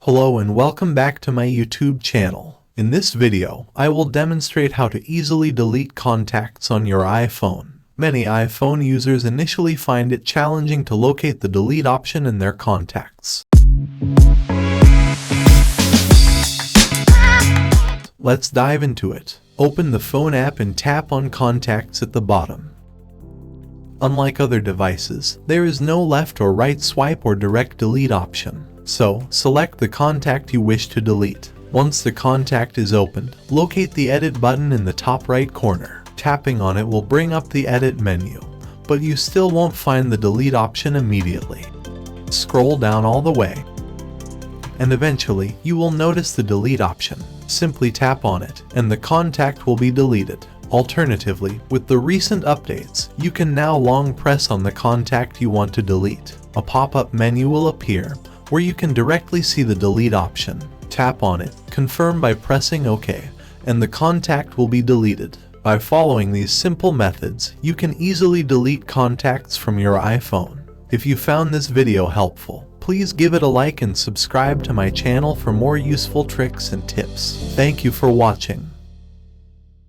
Hello and welcome back to my YouTube channel. In this video, I will demonstrate how to easily delete contacts on your iPhone. Many iPhone users initially find it challenging to locate the delete option in their contacts. Let's dive into it. Open the phone app and tap on Contacts at the bottom. Unlike other devices, there is no left or right swipe or direct delete option. So, select the contact you wish to delete. Once the contact is opened, locate the Edit button in the top right corner. Tapping on it will bring up the Edit menu, but you still won't find the delete option immediately. Scroll down all the way, and eventually you will notice the delete option. Simply tap on it, and the contact will be deleted. Alternatively, with the recent updates, you can now long press on the contact you want to delete. A pop-up menu will appear, where you can directly see the delete option. Tap on it, confirm by pressing OK, and the contact will be deleted. By following these simple methods, you can easily delete contacts from your iPhone. If you found this video helpful, please give it a like and subscribe to my channel for more useful tricks and tips. Thank you for watching.